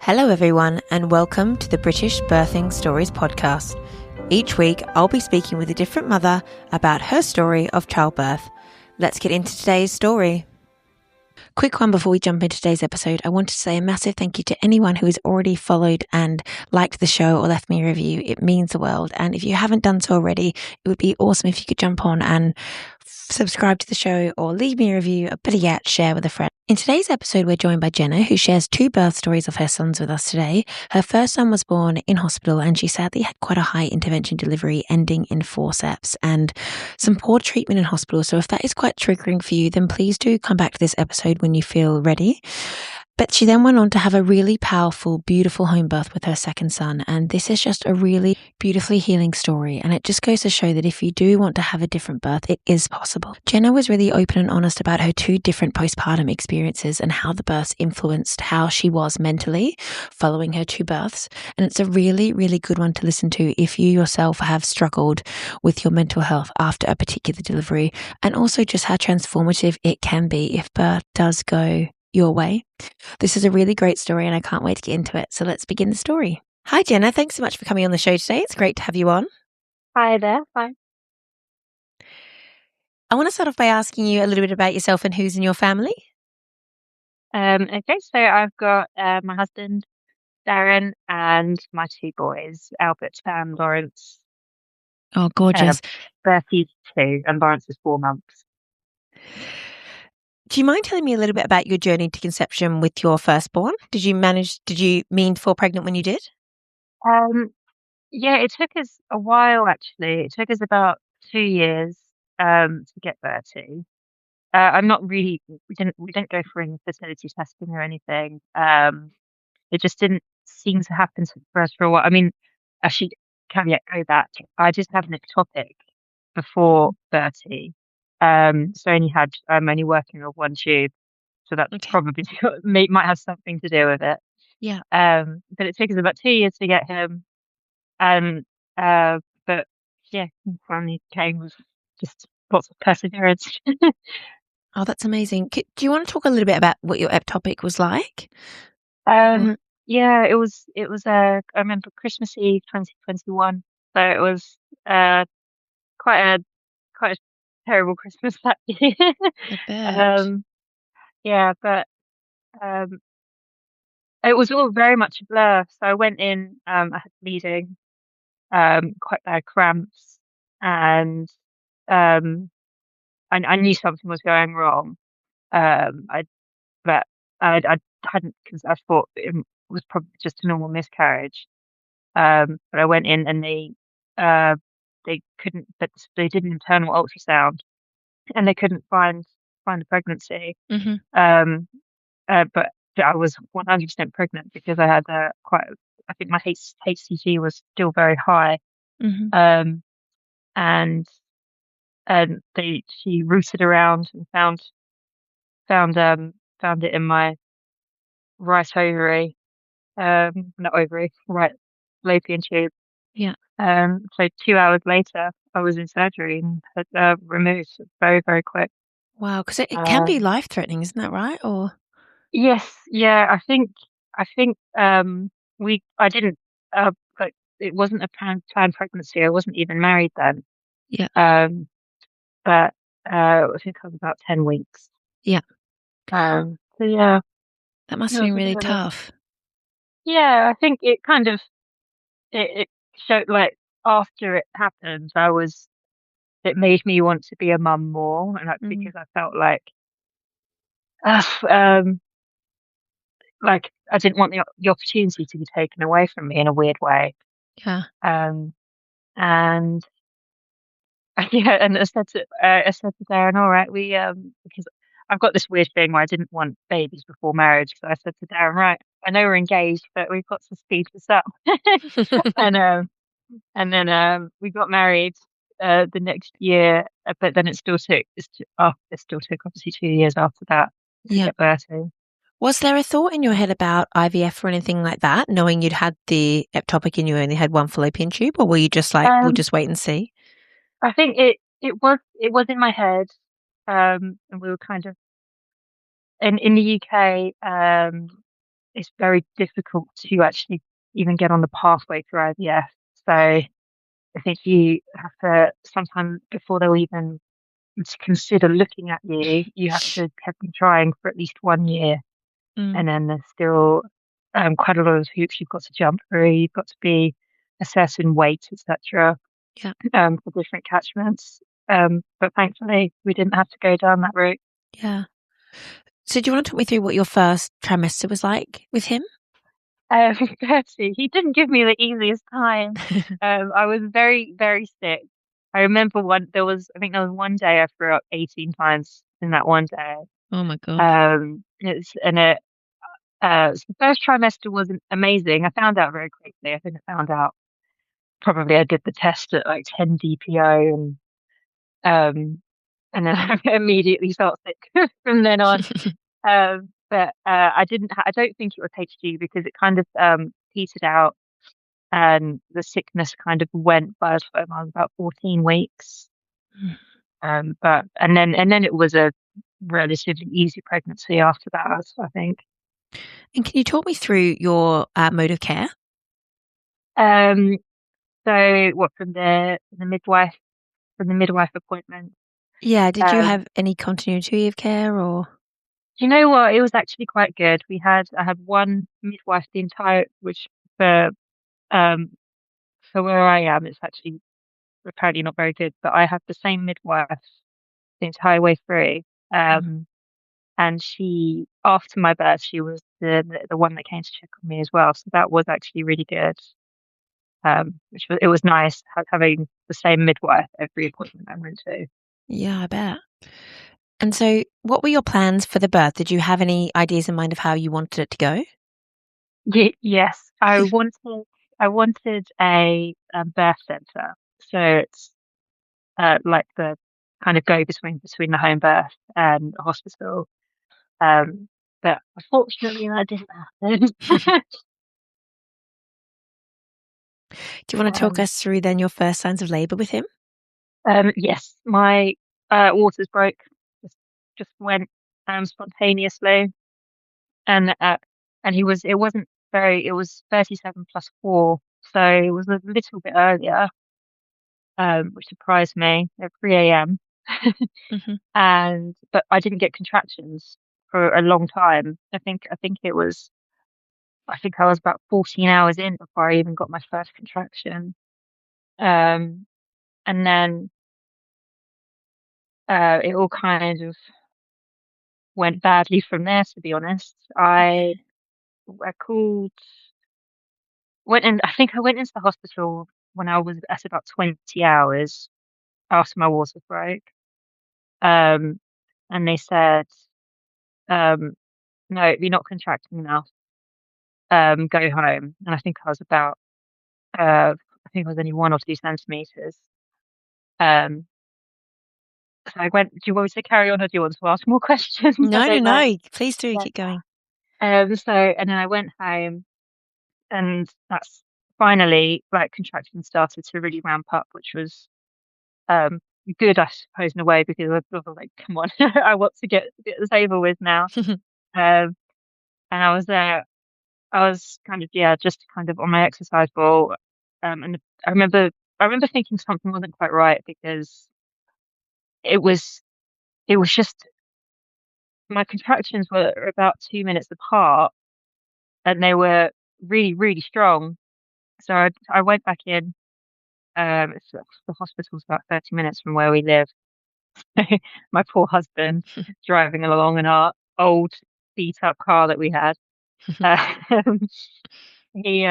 Hello everyone and welcome to the British Birthing Stories podcast. Each week I'll be speaking with a different mother about her story of childbirth. Let's get into today's story. Quick one before we jump into today's episode. I want to say a massive thank you to anyone who has already followed and liked the show or left me a review. It means the world. And if you haven't done so already, it would be awesome if you could jump on and subscribe to the show or leave me a review, or better yet, share with a friend. In today's episode, we're joined by Jenna, who shares 2 birth stories of her sons with us today. Her first son was born in hospital and she sadly had quite a high intervention delivery ending in forceps and some poor treatment in hospital. So if that is quite triggering for you, then please do come back to this episode when you feel ready. But she then went on to have a really powerful, beautiful home birth with her second son. And this is just a really beautifully healing story. And it just goes to show that if you do want to have a different birth, it is possible. Jenna was really open and honest about her 2 different postpartum experiences and how the births influenced how she was mentally following her 2 births. And it's a really, really good one to listen to if you yourself have struggled with your mental health after a particular delivery, and also just how transformative it can be if birth does go your way. This is a really great story and I can't wait to get into it. So let's begin the story. Hi, Jenna. Thanks so much for coming on the show today. It's great to have you on. Hi there. Hi. I want to start off by asking you a little bit about yourself and who's in your family. Okay, so I've got my husband, Darren, and my 2 boys, Albert and Lawrence. Oh, gorgeous. Bertie's 2 and Lawrence is 4 months. Do you mind telling me a little bit about your journey to conception with your firstborn? Did you mean to fall pregnant when you did? Yeah, it took us a while actually. It took us about 2 years to get Bertie. I'm not really we didn't go for any fertility testing or anything. It just didn't seem to happen for us for a while. I mean, actually, caveat go back. I did have an ectopic before Bertie. So I only had I'm only working with 1 tube, so that's Okay. probably might have something to do with it. Yeah. But it took us about 2 years to get him, and but yeah, he finally came with just lots of perseverance. Oh, that's amazing. Do you want to talk a little bit about what your ectopic was like? Yeah, it was I remember Christmas Eve 2021. So it was quite a quite a terrible Christmas that year. I bet. Yeah, but um it was all very much a blur. So I went in, I had bleeding, quite bad cramps, and um I knew something was going wrong. I but I hadn't, because I thought it was probably just a normal miscarriage. But I went in and uh they couldn't, but they did an internal ultrasound and they couldn't find the pregnancy. Mm-hmm. But I was 100% pregnant because I had I think my HCG was still very high. Mm-hmm. Um, and she rooted around and found it in my right ovary, not ovary, right fallopian tube. Yeah. So 2 hours later, I was in surgery and had removed very, very quick. Wow, because it can be Um, life-threatening, isn't that right? Or yes, yeah, I think I didn't like, it wasn't a planned pregnancy. I wasn't even married then. yeah, Um, but I think I was about 10 weeks. yeah. So yeah, That must it have was been a really bit of a, tough. yeah, I think it kind of it showed, like, after it happened, it made me want to be a mum more, and that's Mm, because I felt uh, um, like I didn't want the opportunity to be taken away from me in a weird way. yeah. Um, and yeah, and I said to Darren, all right, because I've got this weird thing where I didn't want babies before marriage, so I said to Darren, right, I know we're engaged, but we've got to speed this up. and and then we got married the next year, but then it still took obviously 2 years after that to Yeah. get Bertie. Was there a thought in your head about IVF or anything like that, knowing you'd had the ectopic and you only had 1 fallopian tube, or were you just like, we'll Um, just wait and see? I think it was in my head, and we were kind of in the UK. it's very difficult to actually even get on the pathway through IVF. So I think you have to sometimes before they'll even consider looking at you, you have to have been trying for at least 1 year, Mm, and then there's still quite a lot of hoops you've got to jump through. You've got to be a certain weight, etc. yeah, For different catchments. But thankfully, we didn't have to go down that route. yeah. So do you want to talk me through what your first trimester was like with him? Bertie, he didn't give me the easiest time. I was very, very sick. I remember I think there was one day I threw up 18 times in that one day. Oh my God. It's and it so the first trimester wasn't amazing. I found out very quickly. I think I found out probably I did the test at like 10 DPO um and then I immediately felt sick from then on. But I don't think it was HG because it kind of petered out and the sickness kind of went by the time I was about 14 weeks. But and then it was a relatively easy pregnancy after that, I think. And can you talk me through your mode of care? Um, so what from the midwife appointment. Yeah, did you Um, have any continuity of care or? do you know what? It was actually quite good. I had one midwife the entire which for um for where I am, it's actually apparently not very good, but I had the same midwife the entire way through. Mm. Um, and she, after my birth, she was the one that came to check on me as well. So that was actually really good. It was nice having the same midwife every appointment I went to. Yeah, I bet. And so, what were your plans for the birth? Did you have any ideas in mind of how you wanted it to go? Yes, I wanted a birth center. So it's like the kind of go between the home birth and a hospital. Um, but unfortunately, that didn't happen. Do you want to talk Um, us through then your first signs of labour with him? yes, my waters broke. Just, just went spontaneously, and uh, and it wasn't very. It was 37 plus 4, so it was a little bit earlier, which surprised me at 3 a.m. Hmm. And but I didn't get contractions for a long time. I think I was about 14 hours in before I even got my first contraction. Um, and then it all kind of went badly from there, to be honest. I called, went in, I think I went into the hospital when I was at about 20 hours after my water broke. Um, and they said, um, no, you're not contracting enough. Go home. And I think I was only 1 or 2 centimeters. Um, so I went, do you want me to carry on or do you want to ask more questions? I No, no, don't know. no. Please do Yeah. keep going. And then I went home and that's finally like contractions started to really ramp up, which was um good, I suppose, in a way, because I was like, come on, I want to get this over with now. Um, and I was kind of, yeah, just kind of on my exercise ball. And I remember, I remember thinking something wasn't quite right because it was, it was just my contractions were about 2 minutes apart and they were really, really strong. So I went back in. The hospital's about 30 minutes from where we live. My poor husband driving along in our old beat up car that we had. Um, he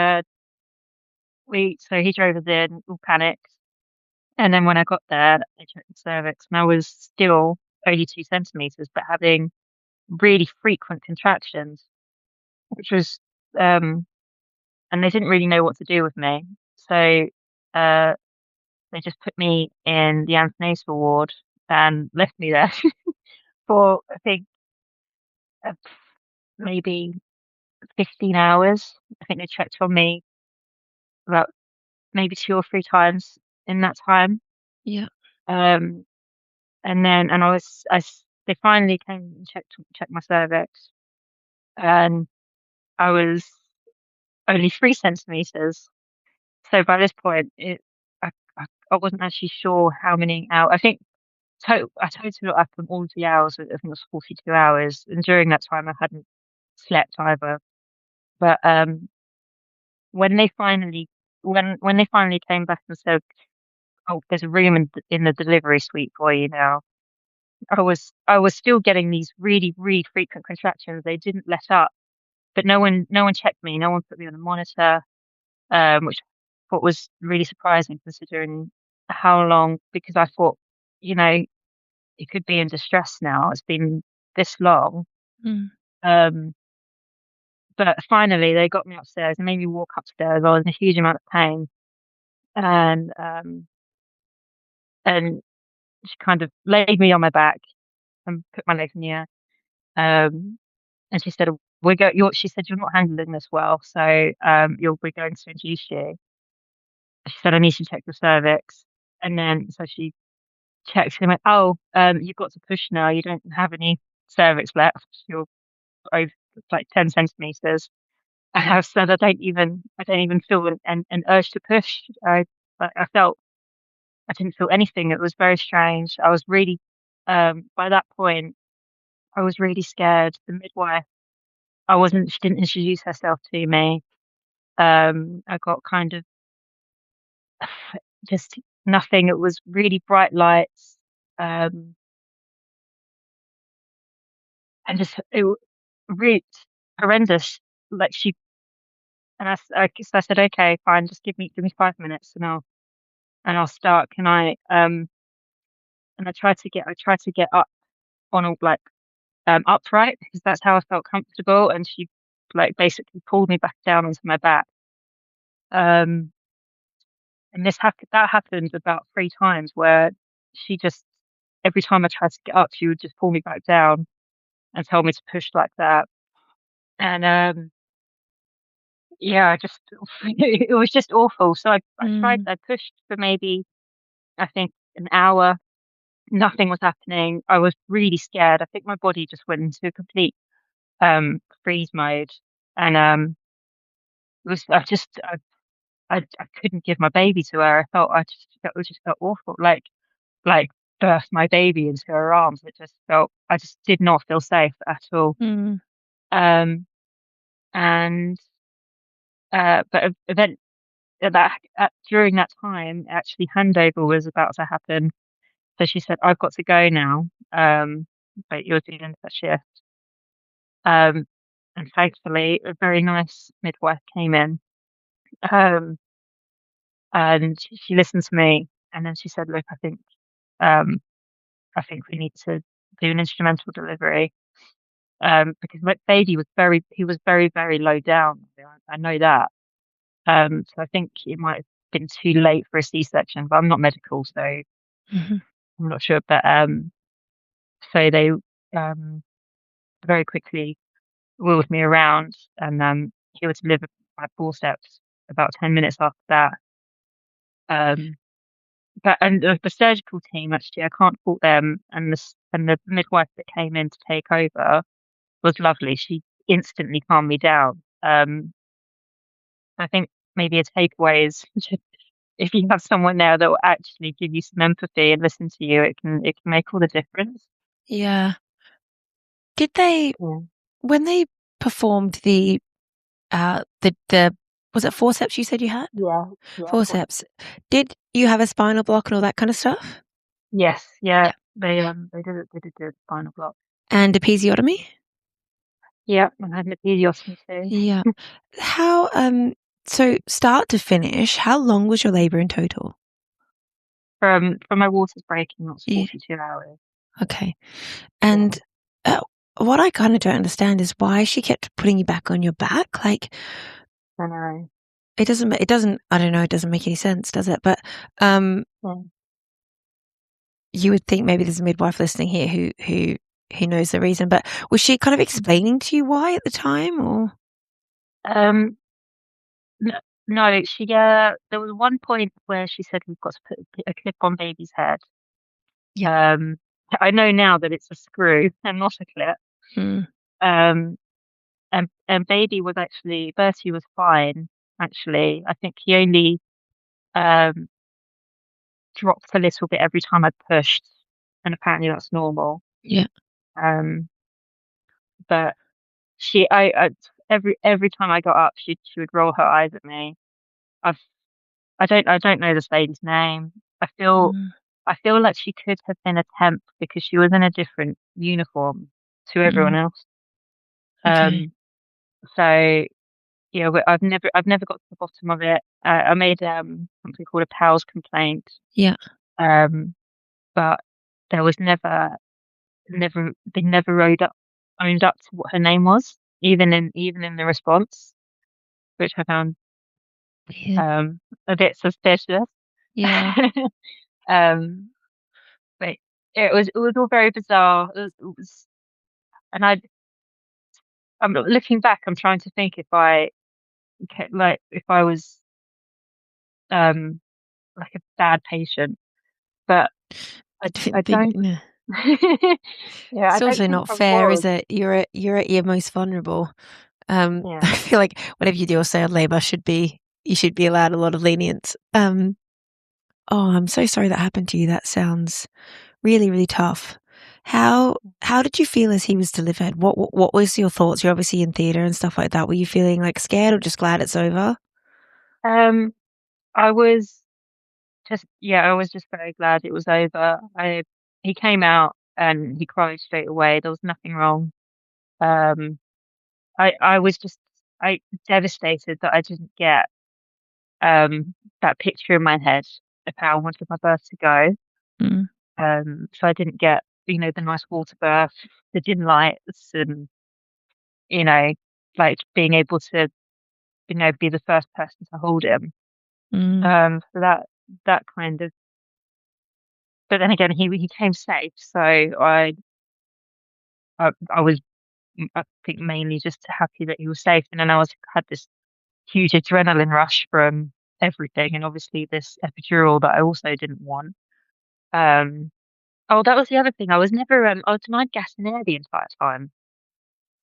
he drove us in, all panicked. And then when I got there, I checked the cervix and I was still only 2 centimeters, but having really frequent contractions, which was um and they didn't really know what to do with me. So uh they just put me in the antenatal ward and left me there for I think uh, maybe 15 hours. I think they checked on me about maybe 2 or 3 times in that time. Yeah. Um, and they finally came and checked my cervix, and I was only 3 centimeters. So by this point, I, I wasn't actually sure how many hours. I think I totaled it up on all the hours. I think it was 42 hours, and during that time, I hadn't slept either. But when they finally when they finally came back and said, "Oh, there's a room in the delivery suite for you now," I was still getting these really really frequent contractions. They didn't let up, but no one checked me. No one put me on a monitor, which I thought was really surprising considering how long. Because I thought, you know, it could be in distress now. It's been this long. Mm. Um, but finally, they got me upstairs and made me walk upstairs. I was in a huge amount of pain, and and she kind of laid me on my back and put my legs in the air. And she said, She said, "You're not handling this well, so we're going to induce you." She said, "I need to check your cervix." And then so she checked and went, "Oh, you've got to push now. You don't have any cervix left. You're over like 10 centimeters." And I said, I don't even feel an urge to push. I felt, I didn't feel anything. It was very strange. I was really, by that point, I was really scared. The midwife, she didn't introduce herself to me. I got kind of just nothing. It was really bright lights. Um, and just, really horrendous. Like I said, okay, fine, just give me 5 minutes and I'll start. And I tried to get up on a, like, upright because that's how I felt comfortable. And she like basically pulled me back down onto my back. Um, and that happened about 3 times where she just, every time I tried to get up, she would just pull me back down and tell me to push like that. And, yeah, it was just awful. So Mm. I pushed for maybe, I think, an hour. Nothing was happening. I was really scared. I think my body just went into a complete freeze mode. And it was I couldn't give my baby to her. It just felt awful. Like birth my baby into her arms. I just did not feel safe at all. Mm. Um and but event during that time, actually handover was about to happen. So she said, "I've got to go now. But you're doing that shift." Um, and thankfully, a very nice midwife came in. Um, and she listened to me, and then she said, "Look, um, I think we need to do an instrumental delivery." Because my baby he was very, very low down. I know that. So I think it might have been too late for a C-section, but I'm not medical, so I'm Mhm. not sure. But so they um very quickly wheeled me around, and he would deliver my forceps about 10 minutes after that. Um, but and the surgical team, actually, I can't fault them, and the midwife that came in to take over was lovely. She instantly calmed me down. I think maybe a takeaway is just, if you have someone there that will actually give you some empathy and listen to you, it can make all the difference. Yeah. Did they, Yeah. when they performed the was it forceps you said you had? Yeah, yeah, of course. Forceps. Did you have a spinal block and all that kind of stuff? Yes, yeah. Yeah. They did the spinal block. And episiotomy? Yeah, I had an episiotomy too. Yeah. How, so start to finish, how long was your labor in total? From my waters breaking, that was Yeah. 42 hours. Okay. Yeah, And uh, what I kind of don't understand is why she kept putting you back on your back. Like, I know. I don't know, it doesn't make any sense, does it? But Yeah. you would think maybe there's a midwife listening here who knows the reason. But was she kind of explaining to you why at the time, or? Um, no, no, there was one point where she said we've got to put a clip on baby's head. Yeah. Um, I know now that it's a screw and not a clip. Mm. Um, and Bertie was fine, actually. I think he only um dropped a little bit every time I pushed, and apparently that's normal. Yeah. Um, but I every time I got up, she would roll her eyes at me. I've I don't know this lady's name. I feel Mm, I feel like she could have been a temp because she was in a different uniform to everyone mm, else. okay. Um, so yeah, but I've never got to the bottom of it. I made something called a PALS complaint. Yeah. Um, but there was they never owned up to what her name was, even in the response, which I found Weird. a bit suspicious. Yeah. Um, but it was all very bizarre. And I'm looking back, I'm trying to think if if I was um like a bad patient, but I I don't think, don't. no. Yeah, I It's don't also think not I fair, is was. it? You're at your most vulnerable. Yeah. I feel like whatever you do or say on labour you should be allowed a lot of lenience. Oh, I'm so sorry that happened to you. That sounds really, really tough. How did you feel as he was delivered? What was your thoughts? You're obviously in theatre and stuff like that. Were you feeling like scared or just glad it's over? Um, I was I was just very glad it was over. He came out and he cried straight away. There was nothing wrong. Um, I was just I devastated that I didn't get that picture in my head of how I wanted my birth to go. Mm, So I didn't get, the nice water birth, the dim lights, and you know, like being able to, be the first person to hold him. mm, So that kind of, but then again, he came safe, so I was, I think, mainly just happy that he was safe, and then had this huge adrenaline rush from everything, and obviously this epidural that I also didn't want. Um, oh, that was the other thing. I was denied gas and air the entire time.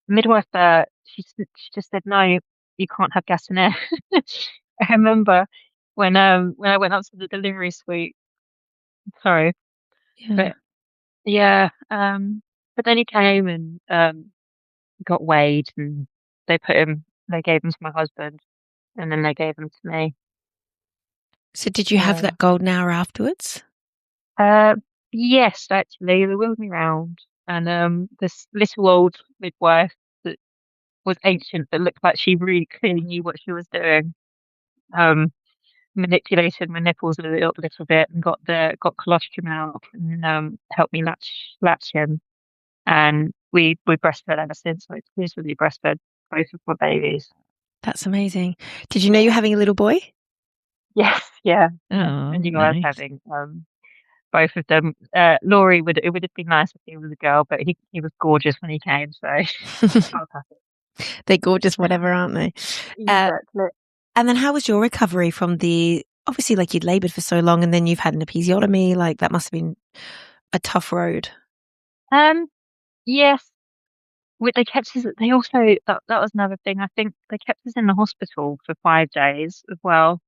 Midwife, she just said no, you can't have gas and air. I remember when I went up to the delivery suite. Sorry, yeah. but yeah, but then he came and got weighed, and they gave him to my husband, and then they gave him to me. So did you have Yeah. that golden hour afterwards? Uh, yes, actually, they wheeled me round, and this little old midwife that was ancient, but looked like she really clearly knew what she was doing. Um, Manipulated my nipples little bit and got colostrum out and helped me latch him, and we breastfed ever since. So it's exclusively breastfed both of my babies. That's amazing. Did you know you're Yeah. having a little boy? Yes, yeah. Oh, And you guys nice. having both of them. Laurie would have been nice if he was a girl, but he was gorgeous when he came, so I was happy. They're gorgeous, whatever, aren't they? Uh, Exactly. and then how was your recovery from obviously, like, you'd laboured for so long and then you've had an episiotomy, like that must have been a tough road. Um, yes. They kept us. They also that was another thing. I think they kept us in the hospital for 5 days as well.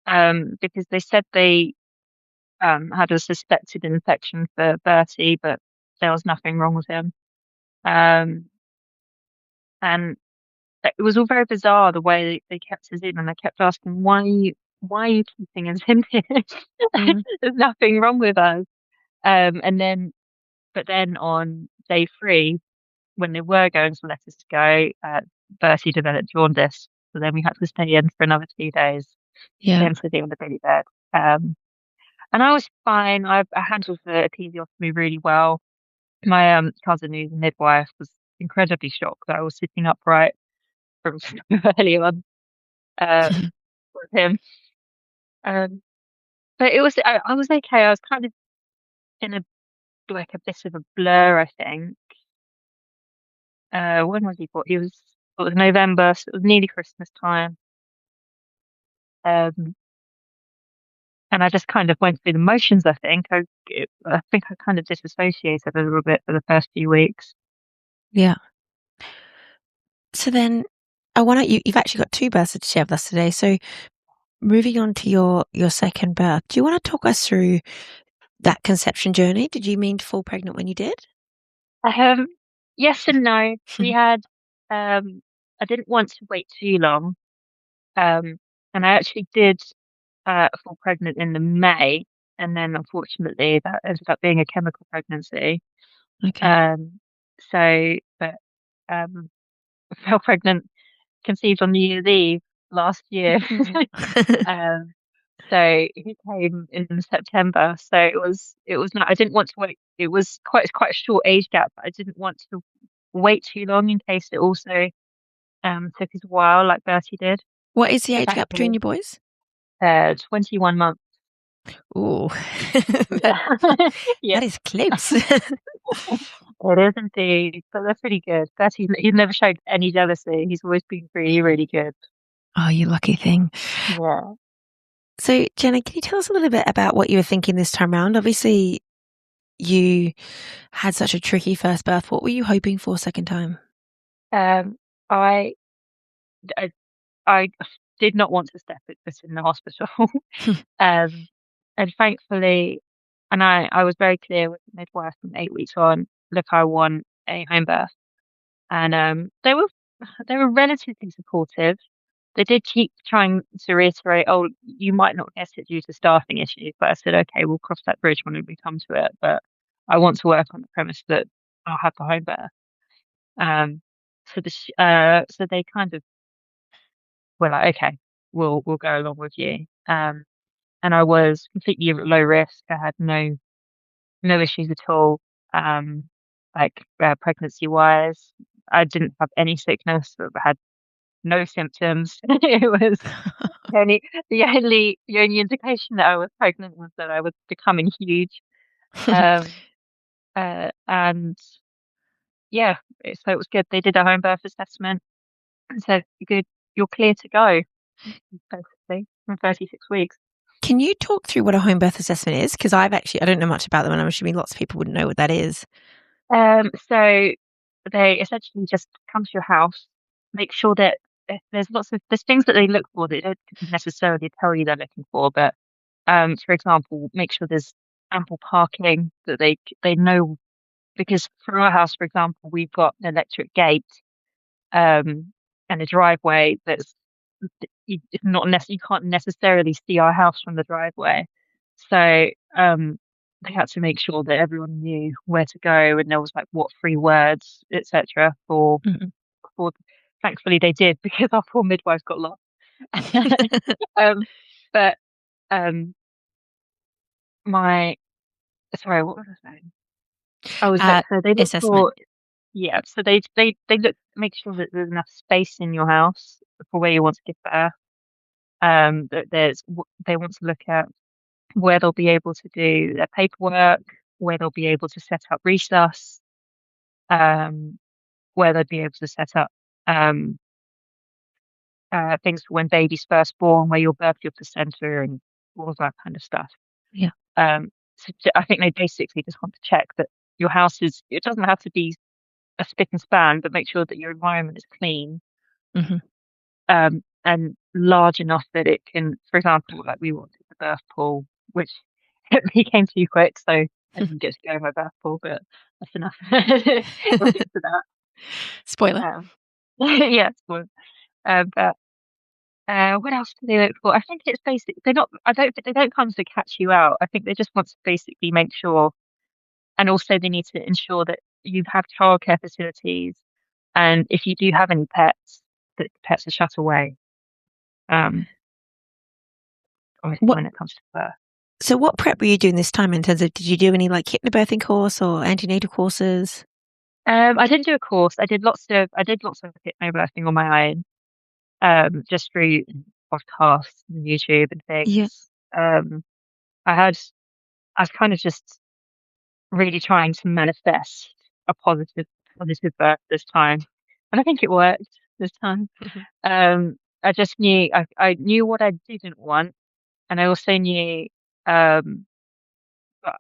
Because they said they had a suspected infection for Bertie, but there was nothing wrong with him. Um, and it was all very bizarre the way they kept us in, and they kept asking why are you keeping us in here? Mm, There's nothing wrong with us. And then but then on day 3, when they were going to let us go, Bertie developed jaundice, so then we had to stay in for another 2 days, yeah, then sitting on the baby bed. And I was fine. I handled the episiotomy really well. My cousin, who's a midwife, was incredibly shocked that I was sitting upright from early on uh, with him. Um, but I was okay. I was kind of in a bit of a blur, I think. When was he born? It was November, so it was nearly Christmas time. Um, and I just kind of went through the motions, I think. I think I kind of disassociated a little bit for the first few weeks. yeah. So then, I want to. You've actually got two births to share with us today. So moving on to your second birth, do you want to talk us through that conception journey? Did you mean to fall pregnant when you did? Um, yes and no. We had, I didn't want to wait too long. Um, and I actually did fall pregnant in the May, and then unfortunately that ended up being a chemical pregnancy. Okay. Um, but um, I fell pregnant, conceived on New Year's Eve last year. Oh. Um, so he came in September. So it was not. I didn't want to wait. It was quite a short age gap, but I didn't want to wait too long in case it also took us a while, like Bertie did. What is the But age gap between thankfully, you boys? 21 months. Oh, that, Yeah, yeah, that is close. it is indeed. But they're pretty good. He's never showed any jealousy. He's always been really good. Oh, you lucky thing. Yeah. So, Jenna, can you tell us a little bit about what you were thinking this time round? Obviously, you had such a tricky first birth. What were you hoping for second time? Um, I, I, I did not want to step foot in the hospital. Um, and thankfully, I was very clear with the midwife from 8 weeks on, look, I want a home birth. And they were relatively supportive. They did keep trying to reiterate, oh, you might not get it due to staffing issues, but I said, okay, we'll cross that bridge when we come to it. But I want to work on the premise that I'll have the home birth. Um, so they kind of were like, okay, we'll go along with you. And I was completely low risk. I had no issues at all. Um, pregnancy wise, I didn't have any sickness. I had no symptoms. It was the only indication that I was pregnant was that I was becoming huge. Um, and yeah, so it was good. They did a home birth assessment and said, "You're good, you're clear to go," basically, in 36 weeks. Can you talk through what a home birth assessment is? Because I don't know much about them, and I'm assuming lots of people wouldn't know what that is. So they essentially just come to your house, make sure that there's things that they look for that they don't necessarily tell you they're looking for, but for example, make sure there's ample parking that they know because for our house, for example, we've got an electric gate um and a driveway that's it's not you can't necessarily see our house from the driveway. So they had to make sure that everyone knew where to go and there was like what three words, etc. Mhm. For thankfully they did because our poor midwives got lost. um but um my sorry, what was I saying? I was uh, so they look assessment. for yeah, so they look make sure that there's enough space in your house for where you want to give birth. That they want to look at where they'll be able to do their paperwork, where they'll be able to set up resus, um, where they'll be able to set up um, things for when baby's first born, where you'll birth your placenta and all of that kind of stuff. Yeah. I think they basically just want to check that your house it doesn't have to be a spick and span, but make sure that your environment is clean Hmm. and large enough that it can, for example, like we wanted the birth pool, which became too quick, so I didn't get to go in my birth pool, but that's enough. We'll get to that. Spoiler. Um, yeah, but what else do they look for? I think it's basic. They're not. I don't think they don't come to catch you out. I think they just want to basically make sure, and also they need to ensure that you have childcare facilities, and if you do have any pets, that pets are shut away. Um, obviously What? when it comes to birth. So, what prep were you doing this time in terms of? Did you do any like hypnobirthing course or antenatal courses? I didn't do a course. I did lots of hypnobirthing on my own, just through podcasts and YouTube and Yeah. things. I had I was kind of just really trying to manifest a positive birth this time, and I think it worked this time. I just knew I knew what I didn't want, and I also knew um, but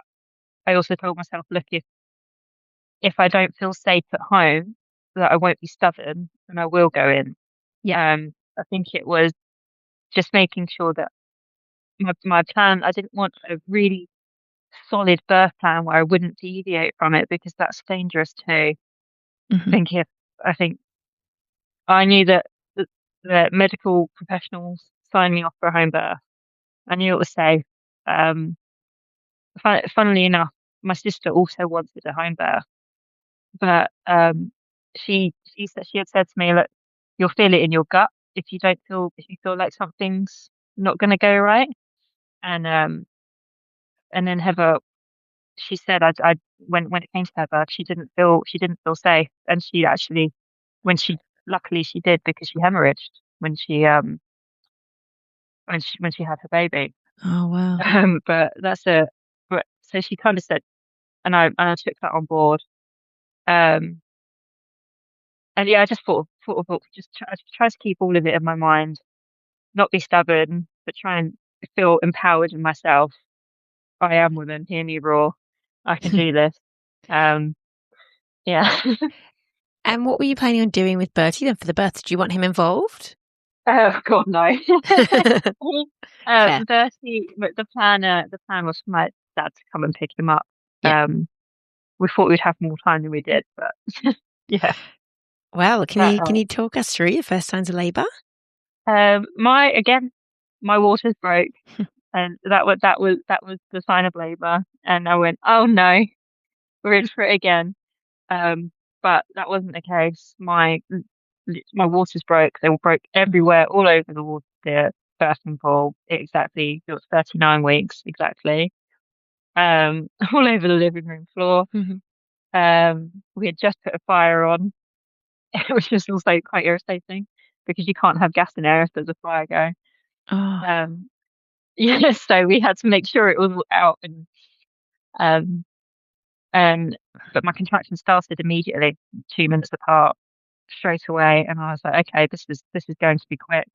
I also told myself, look, if I don't feel safe at home, that I won't be stubborn and I will go in. Yeah. I think it was just making sure that my plan, I didn't want a really solid birth plan where I wouldn't deviate from it because that's dangerous too. Hmm. Think if I think I knew that the medical professionals signed me off for a home birth. I knew it was safe. Um, funnily enough, my sister also wanted a home birth, but she had said to me, "Look, you'll feel it in your gut if you feel like something's not going to go right." And and then Heather, she said, I when it came to her birth, she didn't feel safe, and she actually when she luckily she did because she hemorrhaged when she had her baby. Oh, wow. But so she kind of said, and I took that on board. Um, and yeah, I just I just try to keep all of it in my mind, not be stubborn, but try and feel empowered in myself. I am woman, hear me roar. I can do this. Um, yeah. And what were you planning on doing with Bertie then for the birth? Did you want him involved? Oh God, no. Fair. Bertie, but the plan was for my dad to come and pick him up. Yeah. We thought we'd have more time than we did, but yeah. Well, But can you talk us through your first signs of labour? my waters broke, and that was the sign of labour, and I went, oh no, we're in for it again. But that wasn't the case. My waters broke. They all broke everywhere, all over the birthing pool. It was 39 weeks exactly. All over the living room floor. Hmm. We had just put a fire on, which was also quite irritating because you can't have gas in there if there's a fire going. Oh, Um, yeah, so we had to make sure it was all out um, and but my contractions started immediately, 2 minutes apart, straight away, and I was like, okay, this is going to be quick.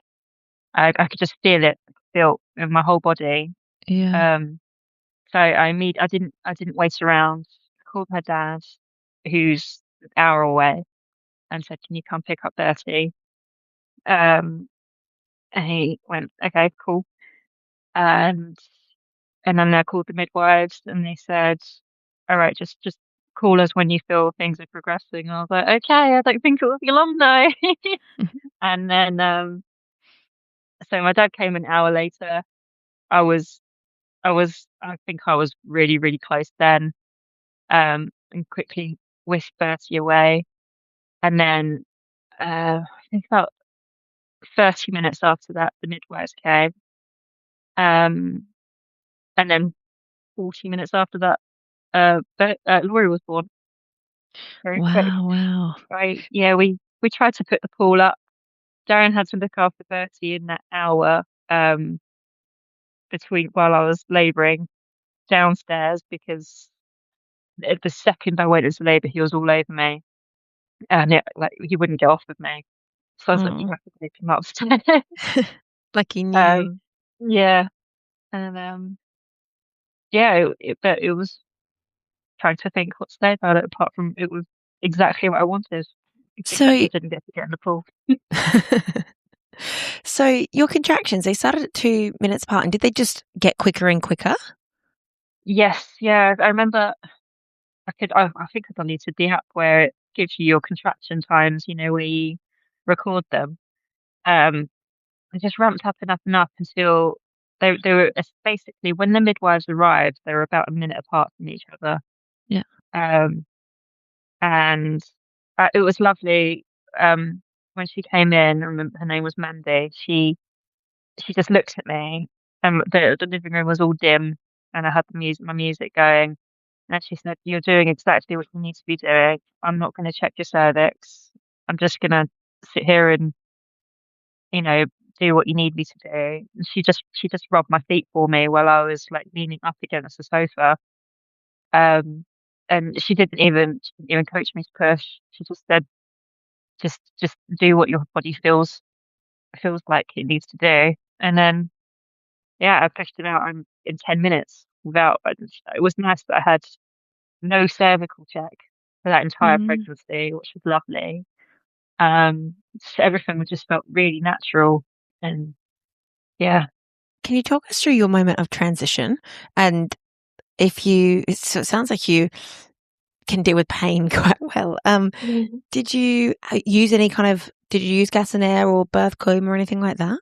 I could just feel it, feel in my whole body. yeah. Um, so I didn't wait around. I called my dad, who's an hour away, and said, "Can you come pick up Bertie?" Um, and he went, "Okay, cool." And then I called the midwives, and they said, "All right, just call us when you feel things are progressing." I was like, "Okay, I don't think it will be long though." And then so my dad came an hour later. I was I think I was really, really close then. And quickly whisked Bertie away. And then I think about 30 minutes after that, the midwives came. Um, and then 40 minutes after that, Laurie was born. Very quick. Wow, wow. Right. Yeah, we tried to put the pool up. Darren had to look after Bertie in that hour between while I was labouring downstairs because the second I went into labour, he was all over me, and like he wouldn't get off of me. So I was like, you Oh. have to take him upstairs. Like you knew. um, yeah, and yeah, but it was trying to think what to say about it. Apart from it was exactly what I wanted, except So, I didn't get in the pool. so your contractions, they started at 2 minutes apart, and did they just get quicker and quicker? Yes, yeah, I remember. I think I deleted the app where it gives you your contraction times. You know, where you record them. Um, I just ramped up and up and up until they were basically when the midwives arrived, they were about a minute apart from each other. Yeah. Um, and it was lovely. When she came in, I remember her name was Mandy. She just looked at me, and the living room was all dim, and I had my music going, and she said, "You're doing exactly what you need to be doing. I'm not going to check your cervix. I'm just going to sit here and you know do what you need me to do." And she just rubbed my feet for me while I was like leaning up against the sofa. Um, and she didn't even coach me to push. She just said, just do what your body feels like it needs to do. And then yeah, I pushed him out in 10 minutes without. It was nice that I had no cervical check for that entire Mm. pregnancy, which was lovely. So everything just felt really natural, and yeah. Can you talk us through your moment of transition? And so it sounds like you can deal with pain quite well. Did you did you use gas and air or birth comb or anything like that?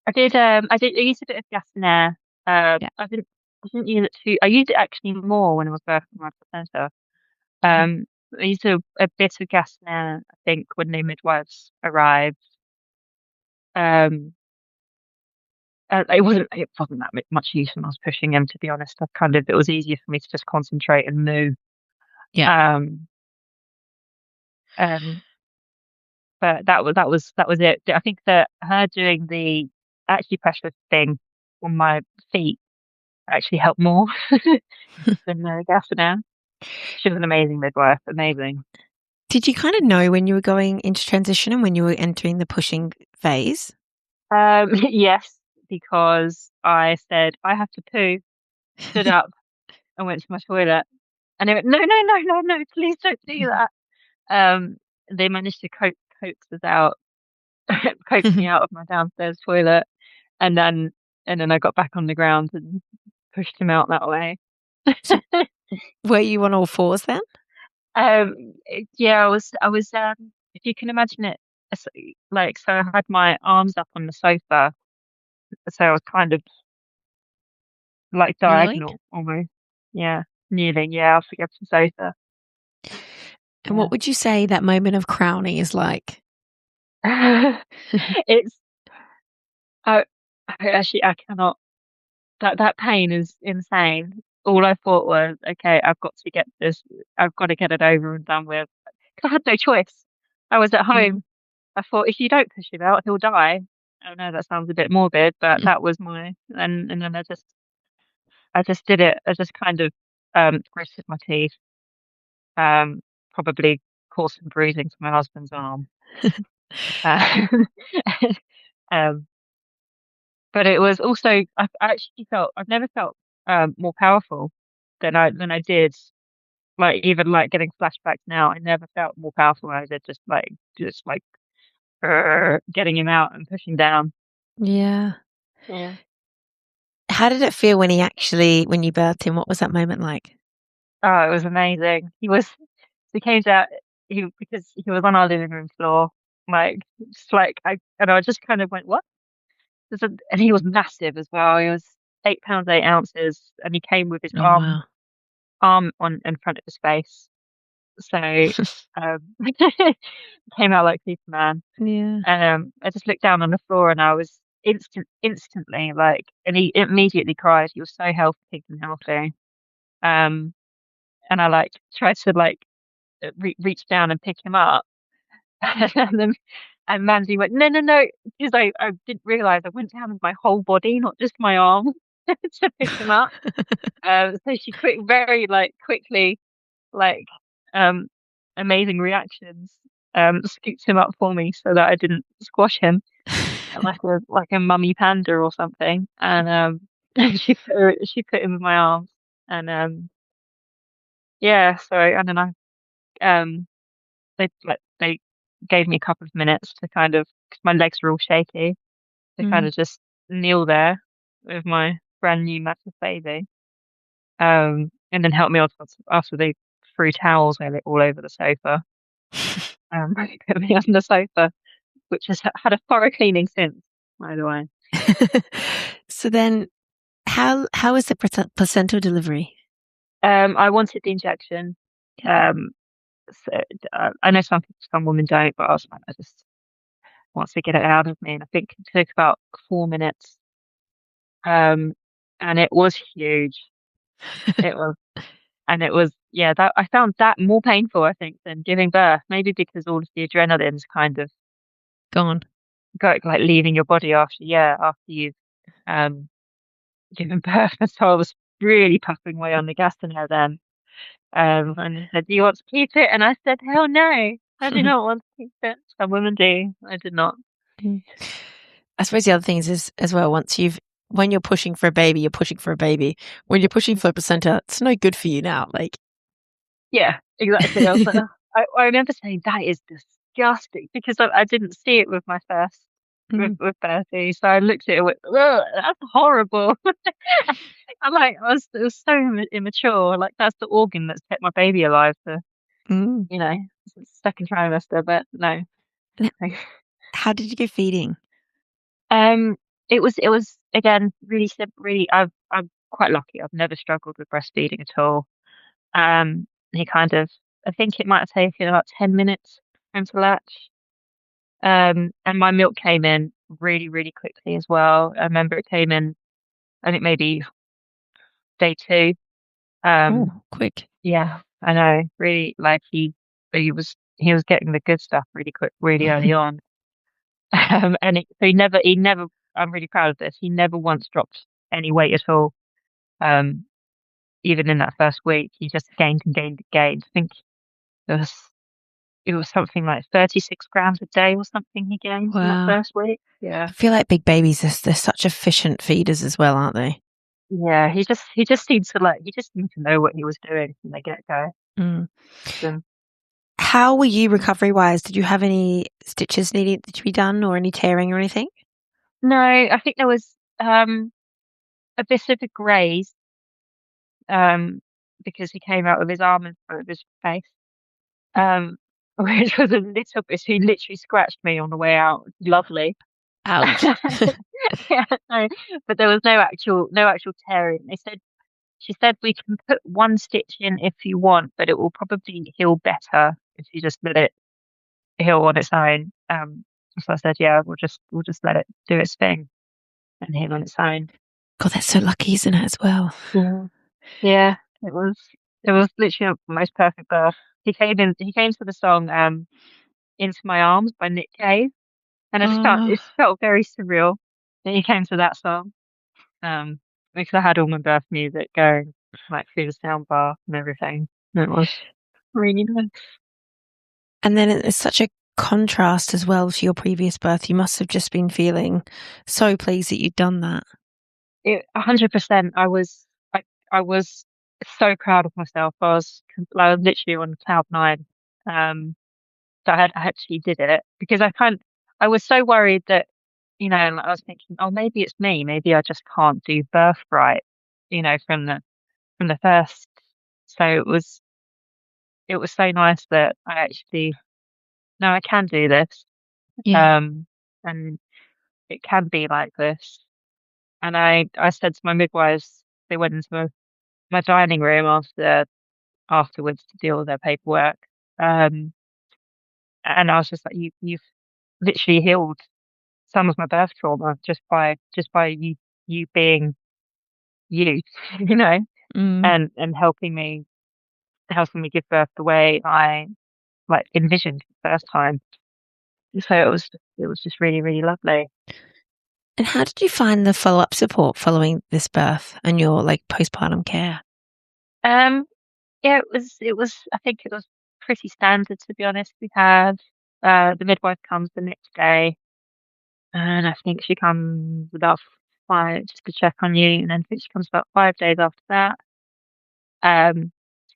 I used a bit of gas and air. Yeah. I didn't use it too. I used it actually more when I was birthing my placenta. Mhm. I used a bit of gas and air, I think, when the midwives arrived. Um, it wasn't that much use when I was pushing him, to be honest. It was easier for me to just concentrate and move. Yeah. Um, um, but that was it. I think that her doing the acupressure thing on my feet actually helped more than the gas and air. She was an amazing midwife, amazing. Did you kind of know when you were going into transition and when you were entering the pushing phase? Yes, because I said I have to poo, stood up and went to my toilet, and they went, no, no, no, no, no, please don't do that. Um, they managed to coax us out, coax me out of my downstairs toilet, and then I got back on the ground and pushed him out that way. So were you on all fours then? Yeah, I was, if you can imagine it, it's so I had my arms up on the sofa, so I was kind of like Kneeling? diagonal almost. Yeah, kneeling. Yeah, up against the sofa. And Yeah. what would you say that moment of crowning is like? It's I, I cannot. That pain is insane. All I thought was, okay, I've got to get this. I've got to get it over and done with. 'Cause I had no choice. I was at Mm. home. I thought if you don't push him out, he'll die. I know that sounds a bit morbid, but that was my and then I just did it. I just kind of gritted my teeth. Um, Probably caused some bruising to my husband's arm. Uh, um, but it was also I actually felt I've never felt more powerful than I did. Like even like getting flashbacks now, I never felt more powerful as I did just like getting him out and pushing down. Yeah. Yeah. How did it feel when when you birthed him? What was that moment like? Oh, it was amazing. He came out because he was on our living room floor, like just like I just kind of went, what? And he was massive as well. He was 8 pounds 8 ounces, and he came with his Oh, wow. arm on in front of his face. So came out like Superman. Yeah. And I just looked down on the floor, and I was instantly like, and he immediately cried. He was so healthy and healthy. Um, and I like tried to like reach down and pick him up, and then and Mandy went, no, no, no, because I didn't realize I went down with my whole body, not just my arm, to pick him up. So she very like quickly, like, um, amazing reactions, scooped him up for me so that I didn't squash him like a mummy panda or something. And she put him in my arms, and yeah. So and then they gave me a couple of minutes to kind of, because my legs were all shaky, to kind Mm. of just kneel there with my brand new massive baby. And then help me on after they threw towels all over the sofa. Put me on the sofa, which has had a thorough cleaning since, by the way. So then how is the placental delivery? I wanted the injection. Yeah. Um, so, I know some women don't, but I was like, I just wants to get it out of me, and I think it took about 4 minutes. And it was huge. It was, and it was, yeah, that I found that more painful, I think, than giving birth. Maybe because all of the adrenaline's kind of Gone. got like leaving your body after you've um given birth. And so I was really puffing away on the gas in her then. And he said, "Do you want to keep it?" And I said, "Hell no, I do not want to keep it." Some women do. I did not. I suppose the other thing is as well, when you're pushing for a baby, you're pushing for a baby. When you're pushing for a placenta, it's no good for you now. Like, Yeah, exactly. I was like, I remember saying that is disgusting because I didn't see it with my first Mm. with Bertie. So I looked at it and went, ugh, that's horrible. I'm like, it was so immature. Like that's the organ that's kept my baby alive for, Mm. you know, second trimester. But no. And how did you go feeding? Um, it was again really simple. Really, I'm quite lucky. I've never struggled with breastfeeding at all. He kind of, I think it might have taken about 10 minutes for him to latch. And my milk came in really, really quickly as well. I remember it came in, I think maybe day two. Um, Oh, quick. yeah, I know. Really, like he was getting the good stuff really quick, really early on. So he never. I'm really proud of this. He never once dropped any weight at all. Um, even in that first week, he just gained and gained and gained. I think it was it was something like 36 grams a day or something he gained in that Wow. first week. Yeah. I feel like big babies, they're such efficient feeders as well, aren't they? Yeah, he just seemed to know what he was doing from the get go. Mm. So, How were you recovery wise? Did you have any stitches needing to be done or any tearing or anything? no, I think there was a bit of a graze um because he came out of his arm in front of his face. Um which was a little bit he literally scratched me on the way out. Lovely. Ouch. Yeah, no, but there was no actual tearing. She said we can put one stitch in if you want, but it will probably heal better if you just let it heal on its own. So I said, yeah, we'll just let it do its thing and heal on its own. God, that's so lucky, isn't it, as well? Yeah, yeah, it was literally the most perfect birth. He came to the song Into My Arms by Nick Cave, and Oh, it felt very surreal that he came to that song. Um, because I had all my birth music going like through the sound bar and everything. And it was really nice. and then it's such a contrast as well to your previous birth. You must have just been feeling so pleased that you'd done that. 100%. I was so proud of myself. I was literally on cloud nine. That I actually did it because I was so worried that, you know, like I was thinking, oh, maybe it's me. Maybe I just can't do birth right, you know, from the first. So it was so nice that I actually, no, I can do this. Yeah. Um, and it can be like this. And I said to my midwives, they went into my dining room afterwards to deal with their paperwork. Um, and I was just like, you've literally healed some of my birth trauma just by you being you, you know, Mm. and helping me give birth the way I like envisioned the first time. So it was just really, really lovely. And how did you find the follow-up support following this birth and your like postpartum care? Um, yeah, it was I think it was pretty standard to be honest. We had the midwife comes the next day and I think she comes about five just to check on you and then I think she comes about 5 days after that. Um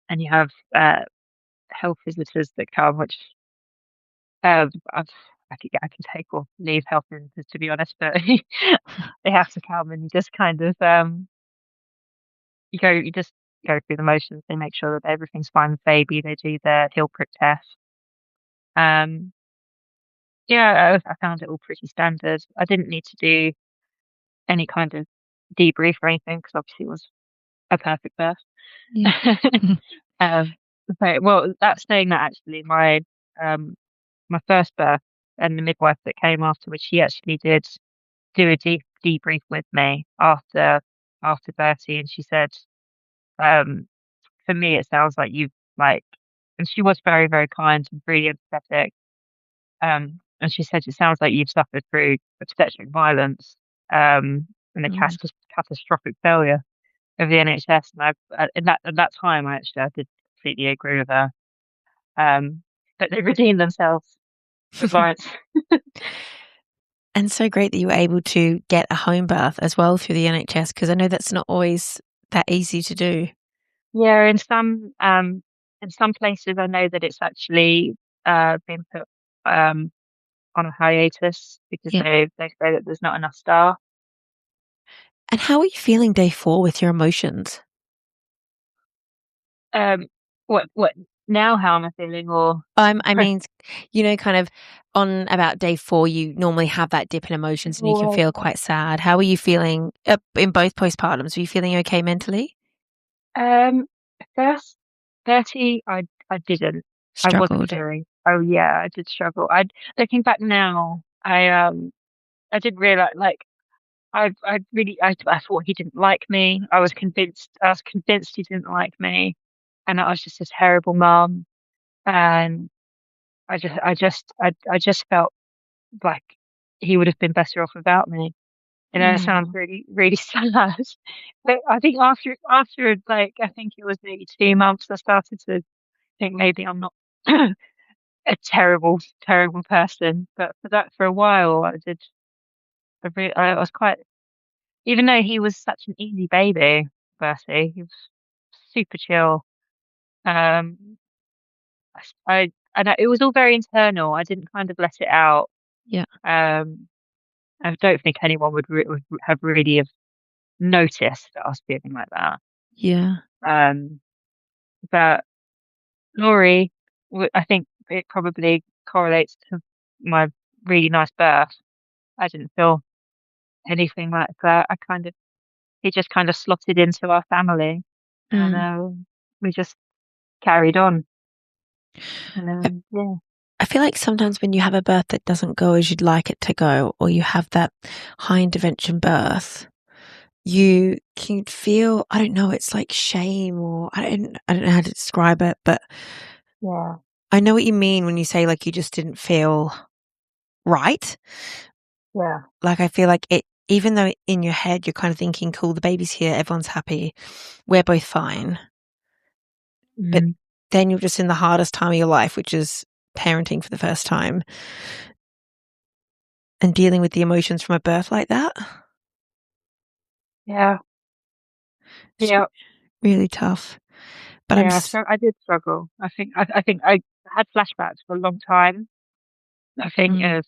and you have health visitors that come, which I've I can take or leave health visitors to be honest, but they have to come and you just kind of you just go through the motions. They make sure that everything's fine with baby. They do their heel prick test. Um, yeah, I found it all pretty standard. I didn't need to do any kind of debrief or anything because obviously it was a perfect birth. Yeah. um, but well, that's saying that actually um my first birth and the midwife that came afterwards, she actually did do a debrief with me after Bertie, and she said, um, for me, it sounds like you've like, and she was very, very kind and really empathetic. And she said, it sounds like you've suffered through obstetric violence, and a Mm. catastrophic failure of the NHS. And at that time, I did completely agree with her. But they redeemed themselves with science. And so great that you were able to get a home birth as well through the NHS because I know that's not always that easy to do. Yeah, in some places, I know that it's actually been put. um on a hiatus because Yeah. they say that there's not enough staff. And how are you feeling day 4 with your emotions? Um, what now? How am I feeling? Or I mean, kind of on about day 4, you normally have that dip in emotions and you can Well, feel quite sad. How are you feeling in both postpartums? Were you feeling okay mentally? um, first 30, I didn't. I wasn't Struggled. feeling. Oh yeah, I did struggle. I looking back now, I didn't realize like I really I thought he didn't like me. I was convinced he didn't like me, and I was just a terrible mum. And I just felt like he would have been better off without me. You know, it sounds Mm. really, really sad. But I think after like I think it was maybe 2 months, I started to think maybe I'm not a terrible, terrible person. But for a while, I was quite, even though he was such an easy baby, Bertie, he was super chill. Um, it was all very internal. I didn't kind of let it out. Yeah. Um, I don't think anyone would have really have noticed that I was feeling like that. Yeah. Um, but Laurie, I think it probably correlates to my really nice birth. I didn't feel anything like that. He just kind of slotted into our family, and Mm. we just carried on. And I yeah, I feel like sometimes when you have a birth that doesn't go as you'd like it to go, or you have that high intervention birth, you can feel, I don't know, it's like shame, or I don't know how to describe it, but yeah, I know what you mean when you say like you just didn't feel right. yeah, Like I feel like it, even though in your head you're kind of thinking, cool, the baby's here, everyone's happy, we're both fine. But mm, then you're just in the hardest time of your life, which is parenting for the first time and dealing with the emotions from a birth like that. yeah, It's yeah, really tough. But yeah. So I did struggle. I think I had flashbacks for a long time. I think mm,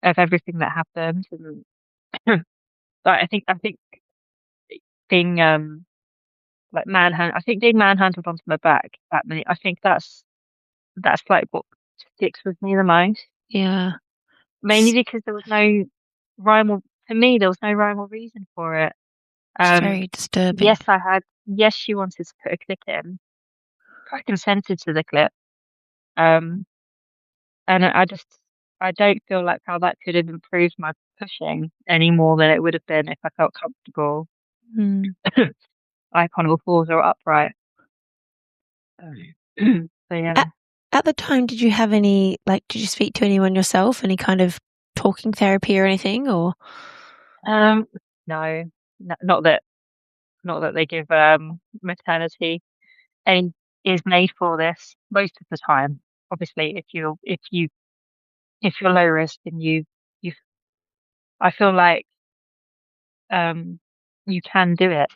of everything that happened, and like I think being like manhandled. I think being manhandled onto my back that many. I think that's like what sticks with me the most. yeah, Mainly it's, because there was no rhyme or to me there was no rhyme or reason for it. it's Um, very disturbing. yes, yes, she wanted to put a clip in. I consented to the clip. Um, and I don't feel like how that could have improved my pushing any more than it would have been if I felt comfortable, Mm. like on all fours or upright. So yeah. At, at the time, did you have any, like, did you speak to anyone yourself? Any kind of talking therapy or anything? Or, Um, no, not that they give maternity any is made for this most of the time. Obviously, if you're low risk and you I feel like um you can do it.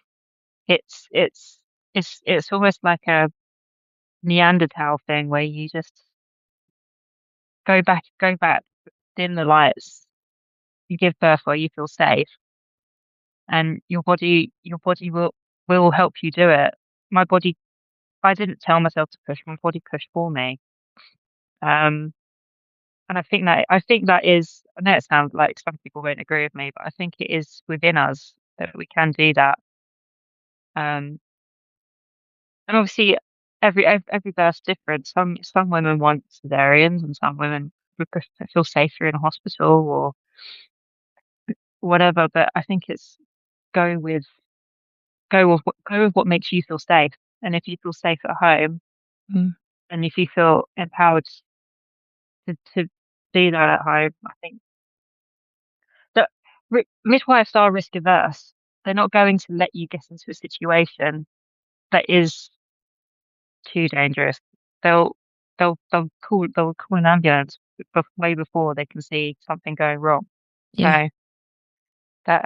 It's it's it's almost like a Neanderthal thing where you just go back, dim the lights, you give birth where you feel safe, and your body will help you do it. My body, I didn't tell myself to push, my body pushed for me. Um, and I think that is, I know it sounds like some people won't agree with me, but I think it is within us that we can do that. Um, and obviously every birth's different. Some women want cesareans and some women would feel safer in a hospital or whatever. But I think it's go with go with what makes you feel safe. And if you feel safe at home mm, and if you feel empowered to do that at home, I think that midwives are risk averse. They're not going to let you get into a situation that is too dangerous. They'll they'll call an ambulance way before they can see something going wrong. yeah. So that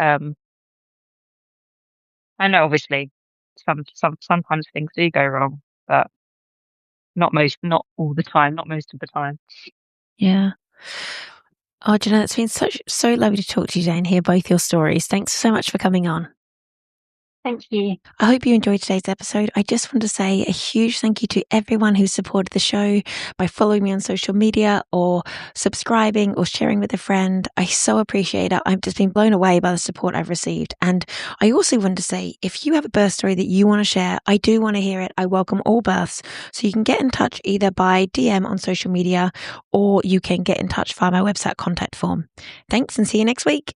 I know obviously sometimes things do go wrong, but not all the time, not most of the time. Yeah. Oh, Jenna, it's been so lovely to talk to you today and hear both your stories. Thanks so much for coming on. Thank you. I hope you enjoyed today's episode. I just want to say a huge thank you to everyone who supported the show by following me on social media or subscribing or sharing with a friend. I so appreciate it. I've just been blown away by the support I've received. And I also want to say, if you have a birth story that you want to share, I do want to hear it. I welcome all births. So you can get in touch either by DM on social media or you can get in touch via my website contact form. Thanks and see you next week.